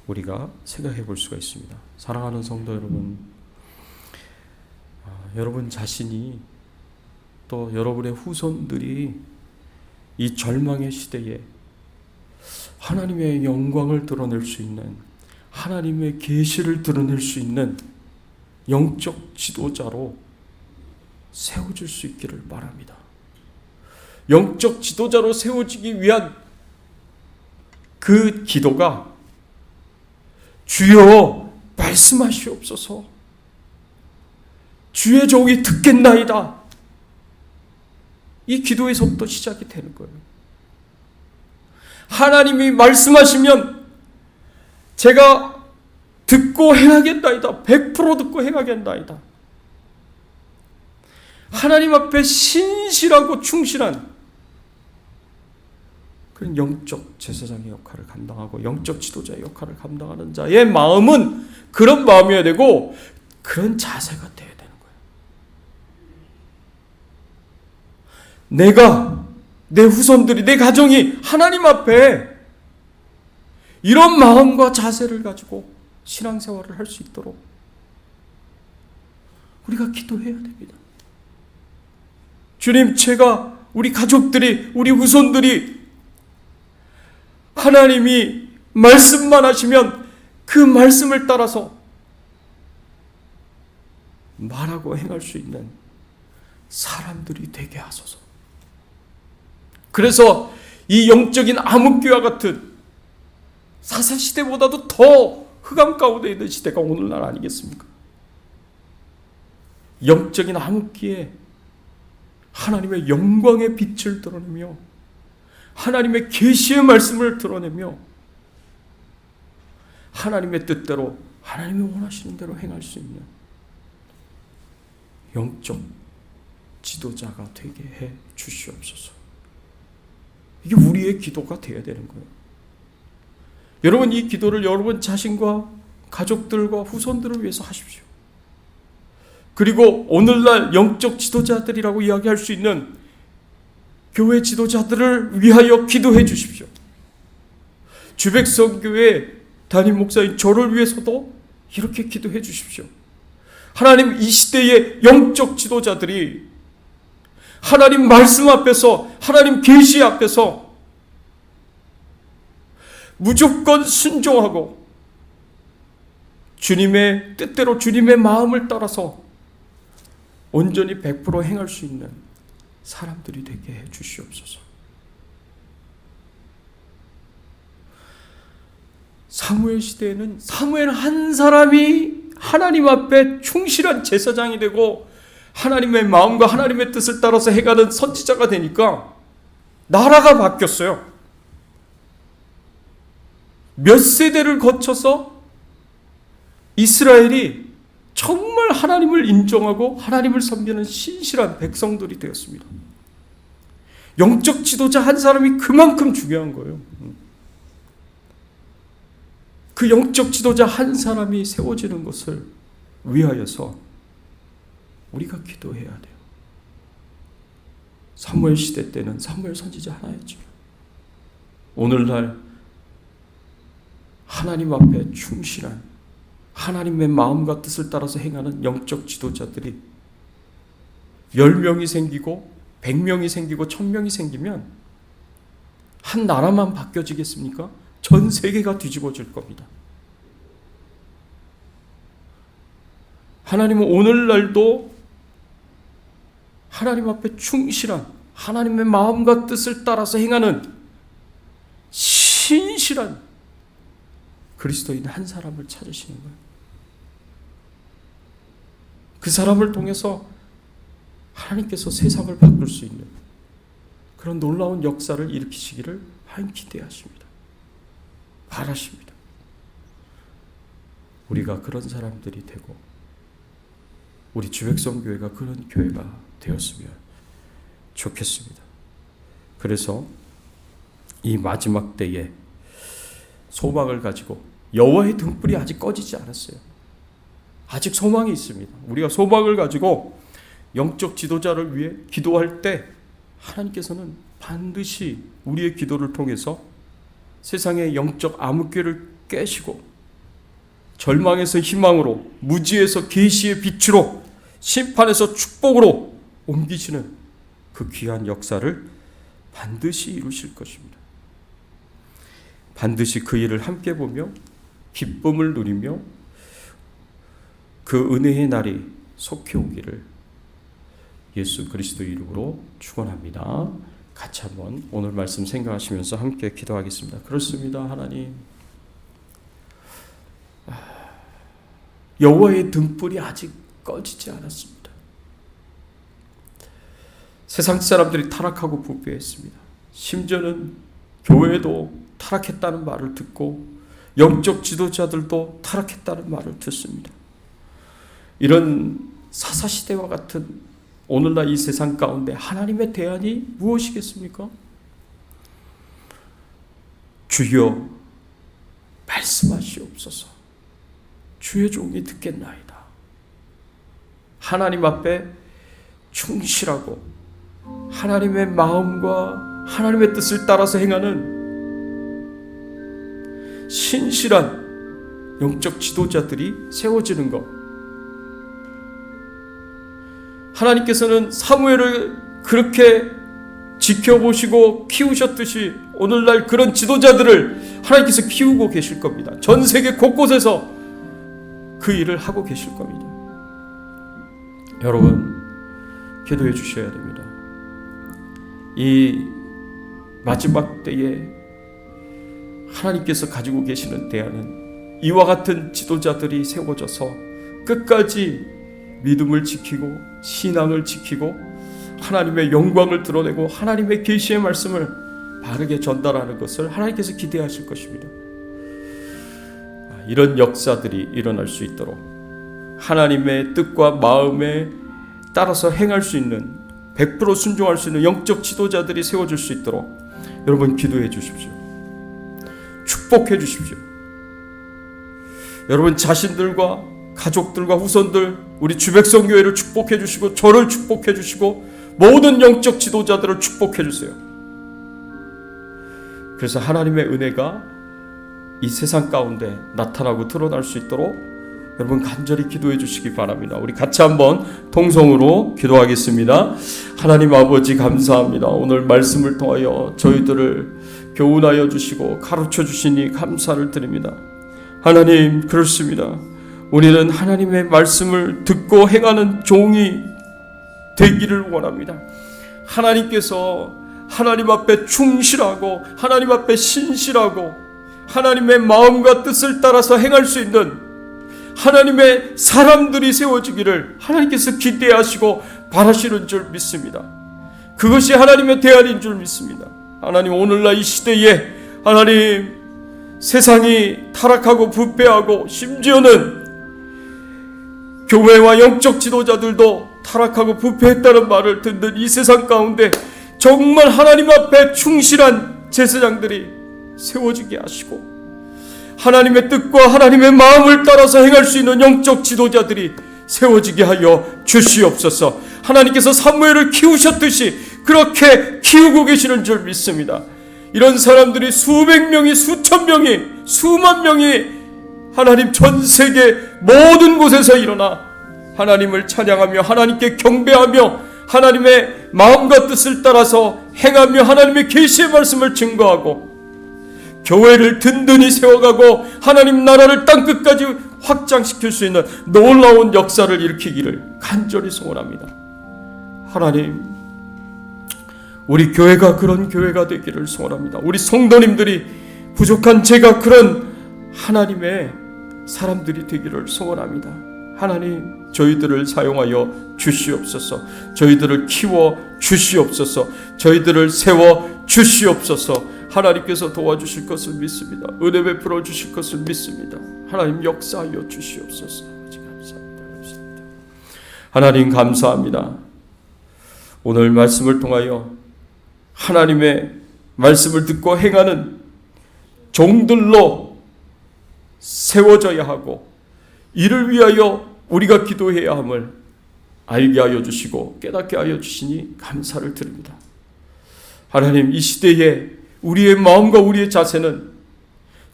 우리가 생각해 볼 수가 있습니다. 사랑하는 성도 여러분, 여러분 자신이 또 여러분의 후손들이 이 절망의 시대에 하나님의 영광을 드러낼 수 있는, 하나님의 계시를 드러낼 수 있는 영적 지도자로 세워질 수 있기를 바랍니다. 영적 지도자로 세워지기 위한 그 기도가 주여 말씀하시옵소서, 주의 종이 듣겠나이다, 이 기도에서부터 시작이 되는 거예요. 하나님이 말씀하시면 제가 듣고 행하겠나이다, 100% 듣고 행하겠나이다. 하나님 앞에 신실하고 충실한 그런 영적 제사장의 역할을 감당하고 영적 지도자의 역할을 감당하는 자의 마음은 그런 마음이어야 되고 그런 자세가 되어야 되는 거예요. 내가, 내 후손들이, 내 가정이 하나님 앞에 이런 마음과 자세를 가지고 신앙생활을 할 수 있도록 우리가 기도해야 됩니다. 주님, 제가, 우리 가족들이, 우리 후손들이 하나님이 말씀만 하시면 그 말씀을 따라서 말하고 행할 수 있는 사람들이 되게 하소서. 그래서 이 영적인 암흑기와 같은 사사시대보다도 더 흑암 가운데 있는 시대가 오늘날 아니겠습니까? 영적인 암흑기에 하나님의 영광의 빛을 드러내며 하나님의 계시의 말씀을 드러내며 하나님의 뜻대로 하나님이 원하시는 대로 행할 수 있는 영적 지도자가 되게 해 주시옵소서. 이게 우리의 기도가 되어야 되는 거예요. 여러분, 이 기도를 여러분 자신과 가족들과 후손들을 위해서 하십시오. 그리고 오늘날 영적 지도자들이라고 이야기할 수 있는 교회 지도자들을 위하여 기도해 주십시오. 주백성교회 담임 목사인 저를 위해서도 이렇게 기도해 주십시오. 하나님, 이 시대의 영적 지도자들이 하나님 말씀 앞에서, 하나님 계시 앞에서 무조건 순종하고 주님의 뜻대로 주님의 마음을 따라서 온전히 100% 행할 수 있는 사람들이 되게 해 주시옵소서. 사무엘 시대에는 사무엘 한 사람이 하나님 앞에 충실한 제사장이 되고 하나님의 마음과 하나님의 뜻을 따라서 해가는 선지자가 되니까 나라가 바뀌었어요. 몇 세대를 거쳐서 이스라엘이 정말 하나님을 인정하고 하나님을 섬기는 신실한 백성들이 되었습니다. 영적 지도자 한 사람이 그만큼 중요한 거예요. 그 영적 지도자 한 사람이 세워지는 것을 위하여서 우리가 기도해야 돼요. 사무엘 시대 때는 사무엘 선지자 하나였죠. 오늘날 하나님 앞에 충실한 하나님의 마음과 뜻을 따라서 행하는 영적 지도자들이 10명이 생기고 100명이 생기고 1000명이 생기면 한 나라만 바뀌어지겠습니까? 전 세계가 뒤집어질 겁니다. 하나님은 오늘날도 하나님 앞에 충실한 하나님의 마음과 뜻을 따라서 행하는 신실한 그리스도인 한 사람을 찾으시는 거예요. 그 사람을 통해서 하나님께서 세상을 바꿀 수 있는 그런 놀라운 역사를 일으키시기를 하나님 기대하십니다. 바라십니다. 우리가 그런 사람들이 되고 우리 주백성교회가 그런 교회가 되었으면 좋겠습니다. 그래서 이 마지막 때에 소망을 가지고 여호와의 등불이 아직 꺼지지 않았어요. 아직 소망이 있습니다. 우리가 소망을 가지고 영적 지도자를 위해 기도할 때 하나님께서는 반드시 우리의 기도를 통해서 세상의 영적 암흑기를 깨시고 절망에서 희망으로, 무지에서 계시의 빛으로, 심판에서 축복으로 옮기시는 그 귀한 역사를 반드시 이루실 것입니다. 반드시 그 일을 함께 보며 기쁨을 누리며 그 은혜의 날이 속히 오기를 예수 그리스도 이름으로 축원합니다. 같이 한번 오늘 말씀 생각하시면서 함께 기도하겠습니다. 그렇습니다. 하나님, 여호와의 등불이 아직 꺼지지 않았습니다. 세상 사람들이 타락하고 부패했습니다. 심지어는 교회도 타락했다는 말을 듣고 영적 지도자들도 타락했다는 말을 듣습니다. 이런 사사시대와 같은 오늘날 이 세상 가운데 하나님의 대안이 무엇이겠습니까? 주여 말씀하시옵소서. 주의 종이 듣겠나이다. 하나님 앞에 충실하고 하나님의 마음과 하나님의 뜻을 따라서 행하는 신실한 영적 지도자들이 세워지는 것. 하나님께서는 사무엘을 그렇게 지켜보시고 키우셨듯이 오늘날 그런 지도자들을 하나님께서 키우고 계실 겁니다. 전 세계 곳곳에서 그 일을 하고 계실 겁니다. 여러분, 기도해 주셔야 됩니다. 이 마지막 때에 하나님께서 가지고 계시는 대안은 이와 같은 지도자들이 세워져서 끝까지 믿음을 지키고 신앙을 지키고 하나님의 영광을 드러내고 하나님의 계시의 말씀을 바르게 전달하는 것을 하나님께서 기대하실 것입니다. 이런 역사들이 일어날 수 있도록 하나님의 뜻과 마음에 따라서 행할 수 있는 100% 순종할 수 있는 영적 지도자들이 세워질 수 있도록 여러분 기도해 주십시오. 축복해 주십시오. 여러분 자신들과 가족들과 후손들, 우리 주백성교회를 축복해 주시고 저를 축복해 주시고 모든 영적 지도자들을 축복해 주세요. 그래서 하나님의 은혜가 이 세상 가운데 나타나고 드러날 수 있도록 여러분 간절히 기도해 주시기 바랍니다. 우리 같이 한번 통성으로 기도하겠습니다. 하나님 아버지 감사합니다. 오늘 말씀을 통하여 저희들을 교훈하여 주시고 가르쳐 주시니 감사를 드립니다. 하나님, 그렇습니다. 우리는 하나님의 말씀을 듣고 행하는 종이 되기를 원합니다. 하나님께서 하나님 앞에 충실하고 하나님 앞에 신실하고 하나님의 마음과 뜻을 따라서 행할 수 있는 하나님의 사람들이 세워지기를 하나님께서 기대하시고 바라시는 줄 믿습니다. 그것이 하나님의 대안인 줄 믿습니다. 하나님, 오늘날 이 시대에 하나님 세상이 타락하고 부패하고 심지어는 교회와 영적 지도자들도 타락하고 부패했다는 말을 듣는 이 세상 가운데 정말 하나님 앞에 충실한 제사장들이 세워지게 하시고 하나님의 뜻과 하나님의 마음을 따라서 행할 수 있는 영적 지도자들이 세워지게 하여 주시옵소서. 하나님께서 사무엘을 키우셨듯이 그렇게 키우고 계시는 줄 믿습니다. 이런 사람들이 수백 명이, 수천 명이, 수만 명이 하나님 전 세계 모든 곳에서 일어나 하나님을 찬양하며 하나님께 경배하며 하나님의 마음과 뜻을 따라서 행하며 하나님의 계시의 말씀을 증거하고 교회를 든든히 세워가고 하나님 나라를 땅끝까지 확장시킬 수 있는 놀라운 역사를 일으키기를 간절히 소원합니다. 하나님, 우리 교회가 그런 교회가 되기를 소원합니다. 우리 성도님들이 부족한 제가 그런 하나님의 사람들이 되기를 소원합니다. 하나님, 저희들을 사용하여 주시옵소서. 저희들을 키워 주시옵소서. 저희들을 세워 주시옵소서. 하나님께서 도와주실 것을 믿습니다. 은혜 베풀어 주실 것을 믿습니다. 하나님 역사하여 주시옵소서. 감사합니다. 하나님 감사합니다. 오늘 말씀을 통하여 하나님의 말씀을 듣고 행하는 종들로 세워져야 하고 이를 위하여 우리가 기도해야 함을 알게 하여 주시고 깨닫게 하여 주시니 감사를 드립니다. 하나님, 이 시대에 우리의 마음과 우리의 자세는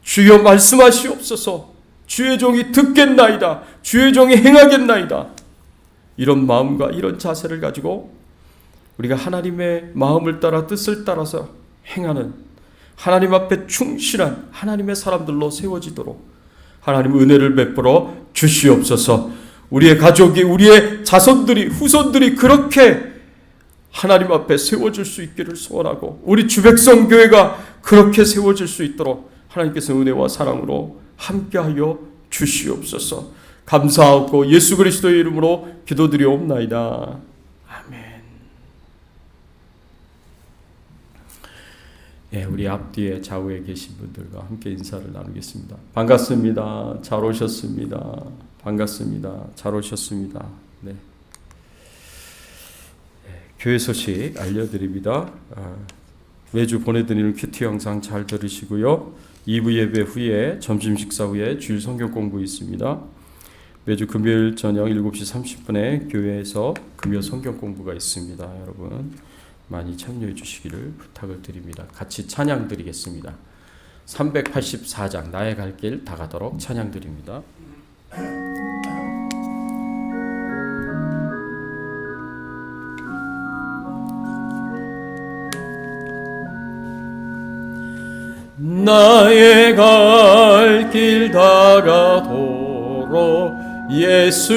주여 말씀하시옵소서. 주의 종이 듣겠나이다. 주의 종이 행하겠나이다. 이런 마음과 이런 자세를 가지고 우리가 하나님의 마음을 따라 뜻을 따라서 행하는 하나님 앞에 충실한 하나님의 사람들로 세워지도록 하나님 은혜를 베풀어 주시옵소서. 우리의 가족이, 우리의 자손들이, 후손들이 그렇게 하나님 앞에 세워질 수 있기를 소원하고 우리 주백성교회가 그렇게 세워질 수 있도록 하나님께서 은혜와 사랑으로 함께하여 주시옵소서. 감사하고 예수 그리스도의 이름으로 기도드리옵나이다. 아멘. 예, 우리 앞뒤에 좌우에 계신 분들과 함께 인사를 나누겠습니다. 반갑습니다. 잘 오셨습니다. 반갑습니다. 잘 오셨습니다. 네. 교회 소식 알려드립니다. 매주 보내드리는 큐티 영상 잘 들으시고요. 2부 예배 후에 점심 식사 후에 주일 성경 공부 있습니다. 매주 금요일 저녁 7시 30분에 교회에서 금요 성경 공부가 있습니다. 여러분 많이 참여해 주시기를 부탁을 드립니다. 같이 찬양 드리겠습니다. 384장 나의 갈 길 다 가도록 찬양 드립니다. 나의 갈 길 다 가도록 예수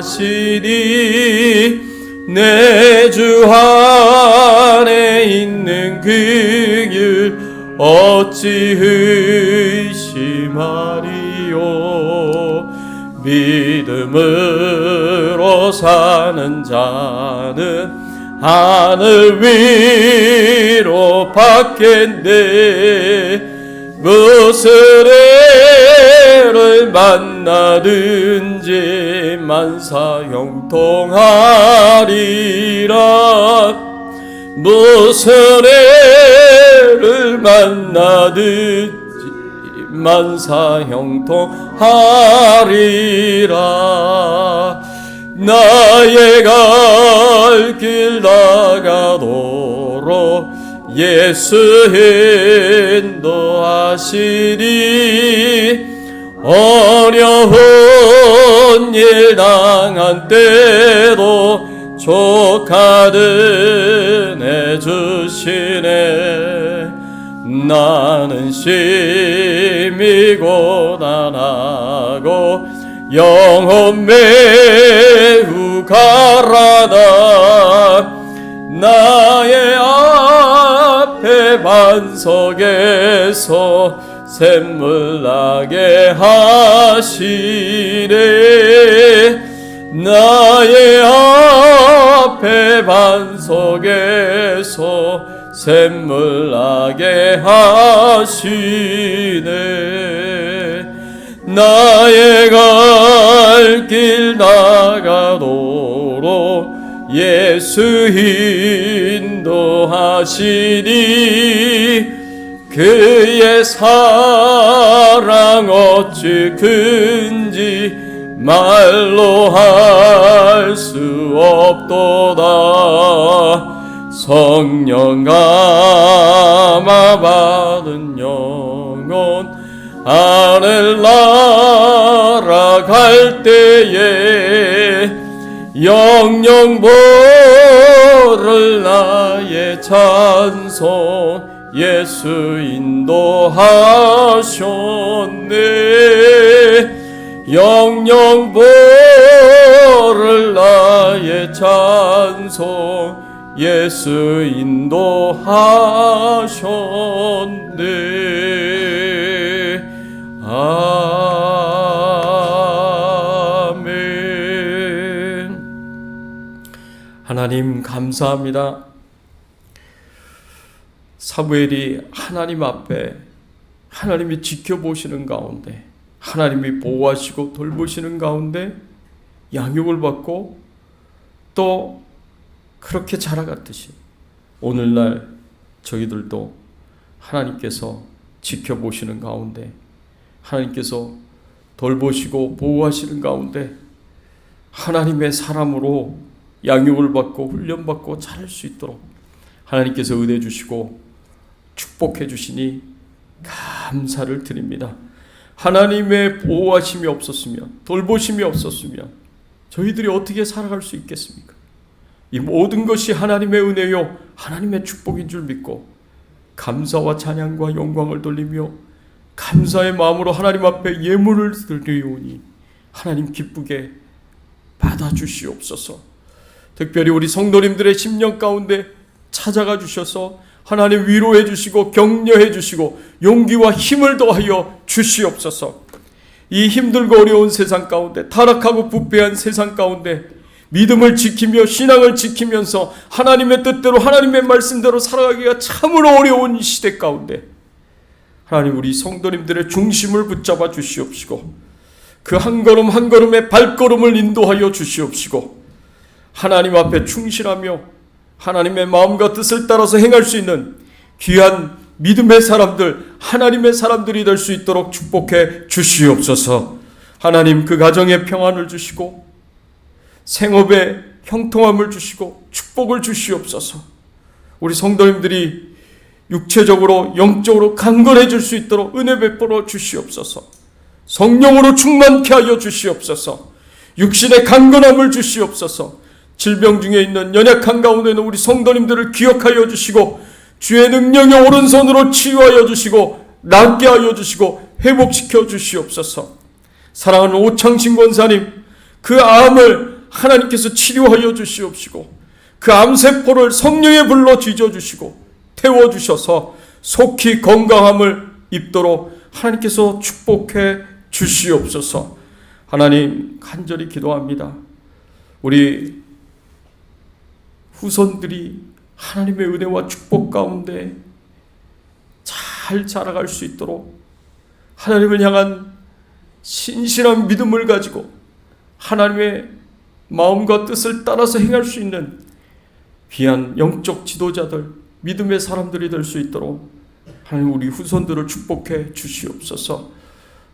인도하시니 내 주 안에 있는 그 길 어찌 의심하리요. 믿음으로 사는 자는 하늘 위로 받겠네. 무슨 애를 만나든지 만사형통하리라. 무슨 애를 만나든지 만사형통하리라. 나의 갈 길 나가도록 예수 인도하시니 어려운 일 당한 때도 족하듯 해주시네. 나는 심히 고단하고 영혼 매우 가라다. 나의 앞에 반석에서 샘물 나게 하시네. 나의 앞에 반석에서 샘물 나게 하시네. 나의 갈 길 나가도록 예수 인도하시니 그의 사랑 어찌 큰지 말로 할 수 없도다. 성령 감화 받은 영혼 하늘 날아갈 때에 영영 보를 나의 찬송 예수 인도하셨네. 영영 보를 나의 찬송 예수 인도하셨네. 아멘. 하나님 감사합니다. 사무엘이 하나님 앞에 하나님이 지켜보시는 가운데 하나님이 보호하시고 돌보시는 가운데 양육을 받고 또 그렇게 자라갔듯이 오늘날 저희들도 하나님께서 지켜보시는 가운데 하나님께서 돌보시고 보호하시는 가운데 하나님의 사람으로 양육을 받고 훈련받고 자랄 수 있도록 하나님께서 은혜 주시고 축복해 주시니 감사를 드립니다. 하나님의 보호하심이 없었으면 돌보심이 없었으면 저희들이 어떻게 살아갈 수 있겠습니까? 이 모든 것이 하나님의 은혜요 하나님의 축복인 줄 믿고 감사와 찬양과 영광을 돌리며 감사의 마음으로 하나님 앞에 예물을 드리오니 하나님 기쁘게 받아주시옵소서. 특별히 우리 성도님들의 심령 가운데 찾아가 주셔서 하나님 위로해 주시고 격려해 주시고 용기와 힘을 더하여 주시옵소서. 이 힘들고 어려운 세상 가운데 타락하고 부패한 세상 가운데 믿음을 지키며 신앙을 지키면서 하나님의 뜻대로 하나님의 말씀대로 살아가기가 참으로 어려운 이 시대 가운데 하나님 우리 성도님들의 중심을 붙잡아 주시옵시고 그 한 걸음 한 걸음의 발걸음을 인도하여 주시옵시고 하나님 앞에 충실하며 하나님의 마음과 뜻을 따라서 행할 수 있는 귀한 믿음의 사람들, 하나님의 사람들이 될 수 있도록 축복해 주시옵소서. 하나님 그 가정에 평안을 주시고 생업에 형통함을 주시고 축복을 주시옵소서. 우리 성도님들이 육체적으로 영적으로 강건해질 수 있도록 은혜 베풀어 주시옵소서. 성령으로 충만케 하여 주시옵소서. 육신의 강건함을 주시옵소서. 질병 중에 있는 연약한 가운데는 우리 성도님들을 기억하여 주시고 주의 능력의 오른손으로 치유하여 주시고 낫게 하여 주시고 회복시켜 주시옵소서. 사랑하는 오창신 권사님 그 암을 하나님께서 치료하여 주시옵시고 그 암세포를 성령의 불로 뒤져주시고 태워주셔서 속히 건강함을 입도록 하나님께서 축복해 주시옵소서. 하나님, 간절히 기도합니다. 우리 후손들이 하나님의 은혜와 축복 가운데 잘 자라갈 수 있도록 하나님을 향한 신실한 믿음을 가지고 하나님의 마음과 뜻을 따라서 행할 수 있는 귀한 영적 지도자들, 믿음의 사람들이 될 수 있도록 하나님 우리 후손들을 축복해 주시옵소서.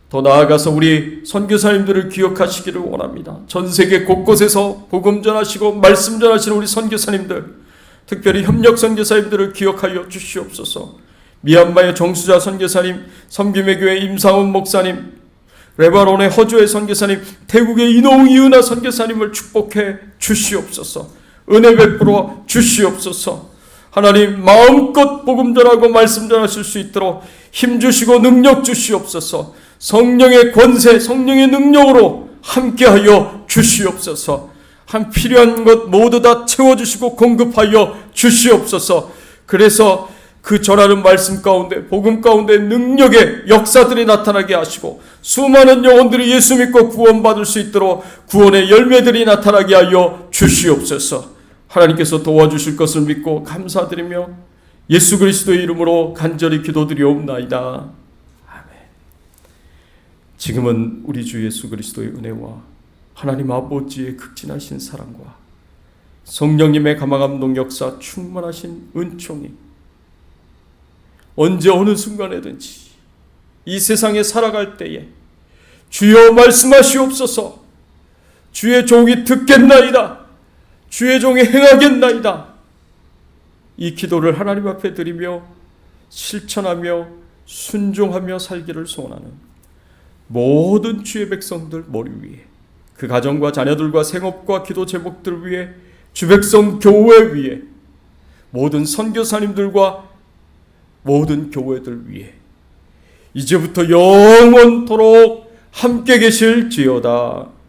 더 나아가서 우리 선교사님들을 기억하시기를 원합니다. 전 세계 곳곳에서 복음 전하시고 말씀 전하시는 우리 선교사님들, 특별히 협력 선교사님들을 기억하여 주시옵소서. 미얀마의 정수자 선교사님, 섬김의 교회 임상훈 목사님, 레바논의 허주의 선교사님, 태국의 이노웅 이은하 선교사님을 축복해 주시옵소서. 은혜 베풀어 주시옵소서. 하나님, 마음껏 복음 전하고 말씀 전하실 수 있도록 힘 주시고 능력 주시옵소서. 성령의 권세, 성령의 능력으로 함께하여 주시옵소서. 한 필요한 것 모두 다 채워주시고 공급하여 주시옵소서. 그래서 그 전하는 말씀 가운데, 복음 가운데 능력의 역사들이 나타나게 하시고 수많은 영혼들이 예수 믿고 구원받을 수 있도록 구원의 열매들이 나타나게 하여 주시옵소서. 하나님께서 도와주실 것을 믿고 감사드리며 예수 그리스도의 이름으로 간절히 기도드리옵나이다. 아멘. 지금은 우리 주 예수 그리스도의 은혜와 하나님 아버지의 극진하신 사랑과 성령님의 감화감동 역사 충만하신 은총이 언제 어느 순간에든지 이 세상에 살아갈 때에 주여 말씀하시옵소서. 주의 종이 듣겠나이다. 주의 종이 행하겠나이다. 이 기도를 하나님 앞에 드리며 실천하며 순종하며 살기를 소원하는 모든 주의 백성들 머리 위에, 그 가정과 자녀들과 생업과 기도 제목들 위에, 주 백성 교회 위에, 모든 선교사님들과 모든 교회들 위에 이제부터 영원토록 함께 계실지어다.